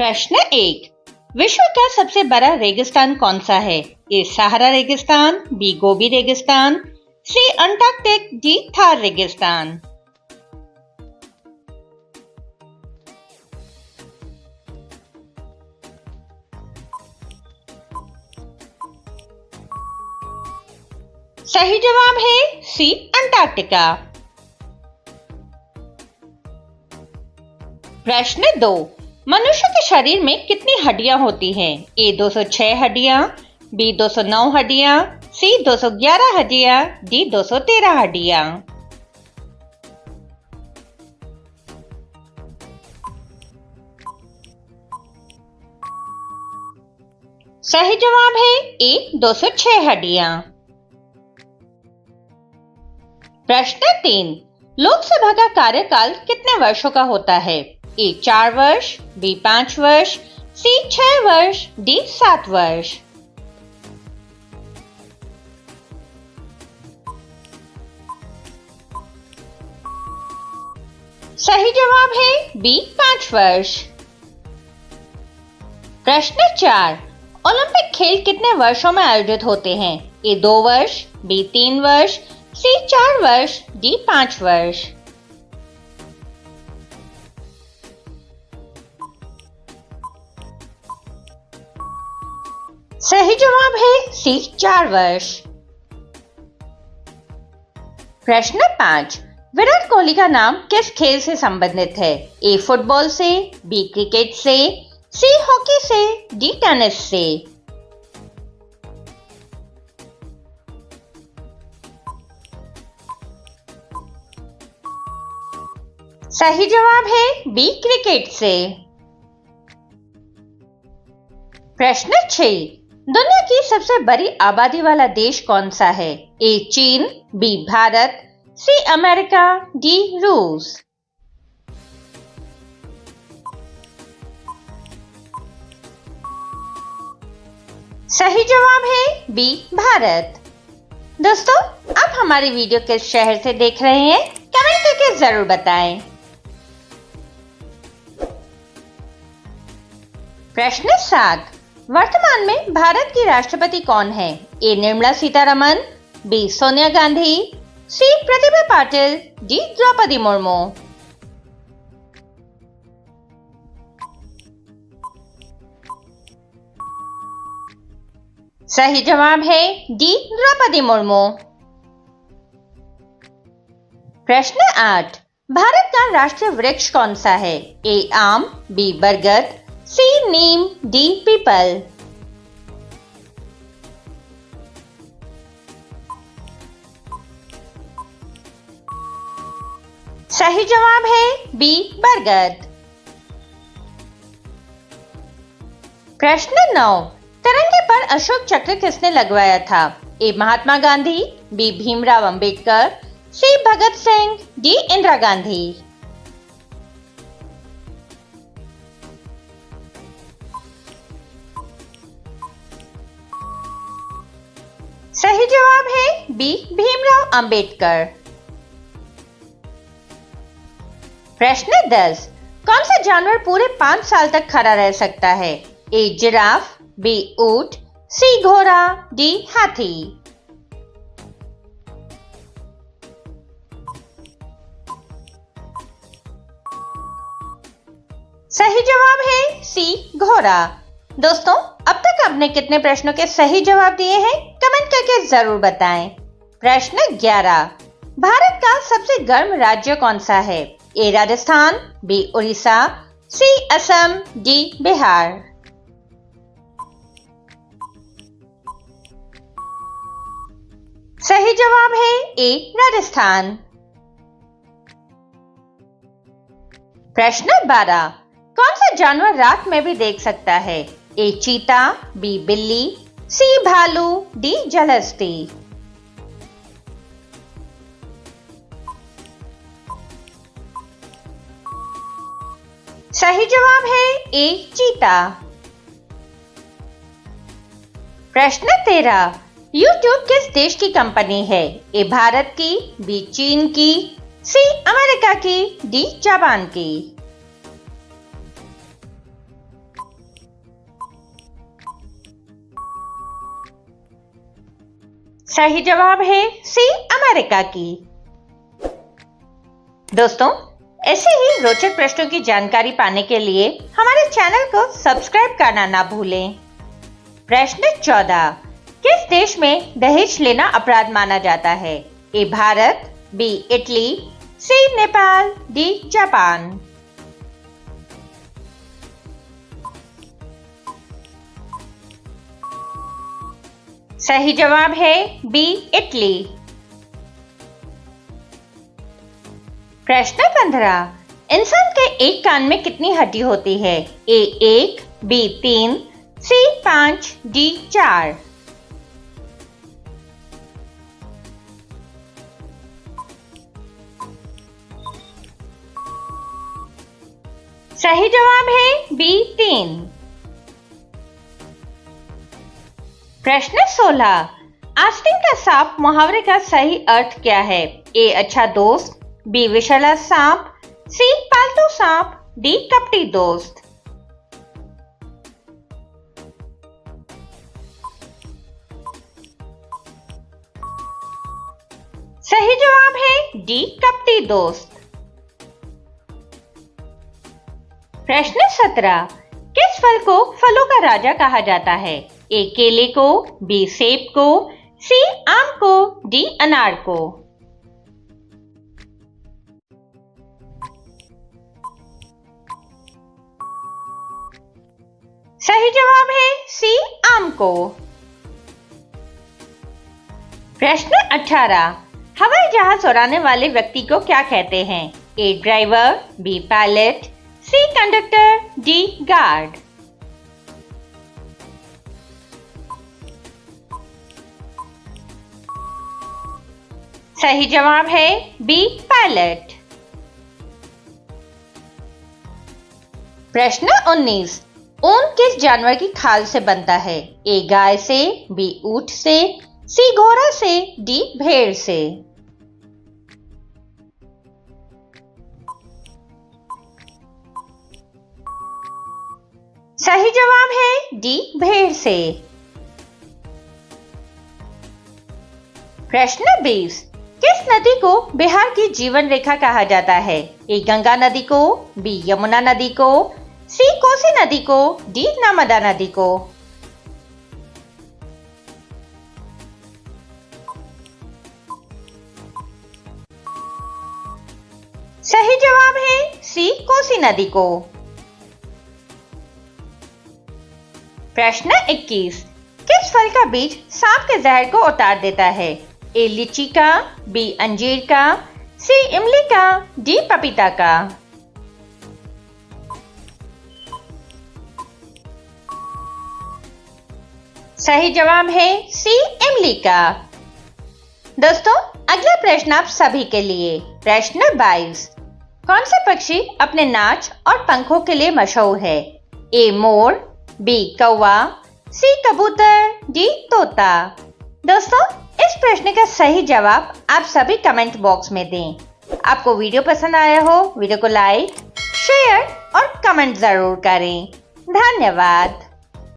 प्रश्न 1। विश्व का सबसे बड़ा रेगिस्तान कौन सा है? ए सहारा रेगिस्तान, बी गोबी रेगिस्तान, सी अंटार्कटिक, डी थार रेगिस्तान। सही जवाब है सी अंटार्कटिका। प्रश्न 2। मनुष्य के शरीर में कितनी हड्डियां होती हैं? ए 206 हड्डियां, बी 209 हड्डियां, सी 211 हड्डियां, डी 213 हड्डियां। सही जवाब है ए 206 हड्डियां। प्रश्न 3। लोकसभा का कार्यकाल कितने वर्षों का होता है? ए 4 वर्ष, बी 5 वर्ष, सी 6 वर्ष, डी 7 वर्ष। सही जवाब है बी 5 वर्ष। प्रश्न 4। ओलंपिक खेल कितने वर्षों में आयोजित होते हैं? ए 2 वर्ष, बी 3 वर्ष, सी 4 वर्ष, डी 5 वर्ष। सही जवाब है सी 4 वर्ष। प्रश्न 5। विराट कोहली का नाम किस खेल से संबंधित है? ए फुटबॉल से, बी क्रिकेट से, सी हॉकी से, डी टेनिस से। सही जवाब है बी क्रिकेट से। प्रश्न 6। दुनिया की सबसे बड़ी आबादी वाला देश कौन सा है? ए चीन, B Bharat, C America, D रूस। सही जवाब है बी भारत। दोस्तों, आप हमारी वीडियो किस शहर से देख रहे हैं? कमेंट करके जरूर बताएं। प्रश्न 7। वर्तमान में भारत की राष्ट्रपति कौन है? ए निर्मला सीतारमण, बी सोनिया गांधी, सी प्रतिभा पाटिल, डी द्रौपदी मुर्मू। सही जवाब है डी द्रौपदी मुर्मू। प्रश्न 8। भारत का राष्ट्रीय वृक्ष कौन सा है? ए आम, बी बरगद, सी नीम, डी पीपल। सही जवाब है बी बरगद। प्रश्न 9। तिरंगे पर अशोक चक्र किसने लगवाया था? ए महात्मा गांधी, बी भीमराव अंबेडकर, सी भगत सिंह, डी इंदिरा गांधी। सही जवाब है बी भीमराव अंबेडकर। प्रश्न 10। कौन सा जानवर पूरे 5 साल तक खड़ा रह सकता है? ए जिराफ, बी ऊंट, सी घोड़ा, डी हाथी। सही जवाब है सी घोड़ा। दोस्तों, अब तक आपने कितने प्रश्नों के सही जवाब दिए हैं? कमेंट करके जरूर बताएं। प्रश्न 11। भारत का सबसे गर्म राज्य कौन सा है? ए राजस्थान, बी उड़ीसा, सी असम, डी बिहार। सही जवाब है ए राजस्थान। प्रश्न 12। कौन सा जानवर रात में भी देख सकता है? ए चीता, बी बिल्ली, सी भालू, डी जलहस्ती। सही जवाब है ए चीता। प्रश्न 13। YouTube किस देश की कंपनी है? ए भारत की, बी चीन की, सी अमेरिका की, डी जापान की। सही जवाब है सी, अमेरिका की। दोस्तों, ऐसे ही रोचक प्रश्नों की जानकारी पाने के लिए हमारे चैनल को सब्सक्राइब करना ना भूलें। प्रश्न 14, किस देश में दहेज लेना अपराध माना जाता है? ए भारत, बी इटली, सी नेपाल, डी जापान। सही जवाब है बी इटली। प्रश्न 15, इंसान के एक कान में कितनी हड्डी होती है? ए 1, बी 3, सी 5, डी 4। सही जवाब है बी 3। प्रश्न 16, आस्तीन का सांप मुहावरे का सही अर्थ क्या है? ए अच्छा दोस्त, बी विषैला सांप, सी पालतू सांप, डी कपटी दोस्त। सही जवाब है डी कपटी दोस्त। प्रश्न 17, किस फल को फलों का राजा कहा जाता है? ए केले को, बी सेब को, सी आम को, डी अनार को। सही जवाब है सी आम को। प्रश्न 18, हवाई जहाज उड़ाने वाले व्यक्ति को क्या कहते हैं? A driver, B pilot, C conductor, D guard. सही जवाब है बी पायलट। प्रश्न 19, ऊन किस जानवर की खाल से बनता है? ए गाय से, बी ऊंट से, सी घोड़ा से, डी भेड़ से। सही जवाब है डी भेड़ से। प्रश्न 20, किस नदी को बिहार की जीवन रेखा कहा जाता है? ए गंगा नदी को, बी यमुना नदी को, सी कोसी नदी को, डी नर्मदा नदी को। सही जवाब है सी कोसी नदी को। प्रश्न 21, किस फल का बीज सांप के जहर को उतार देता है? ए लीची का, बी अंजीर का, सी इमली का, डी पपीता का। सही जवाब है सी इमली का। दोस्तों, अगला प्रश्न आप सभी के लिए। प्रश्न 22, कौन से पक्षी अपने नाच और पंखों के लिए मशहूर है? ए मोर, बी कौवा, सी कबूतर, डी तोता। दोस्तों, इस प्रश्न का सही जवाब आप सभी कमेंट बॉक्स में दें। आपको वीडियो पसंद आया हो, वीडियो को लाइक, शेयर और कमेंट जरूर करें। धन्यवाद।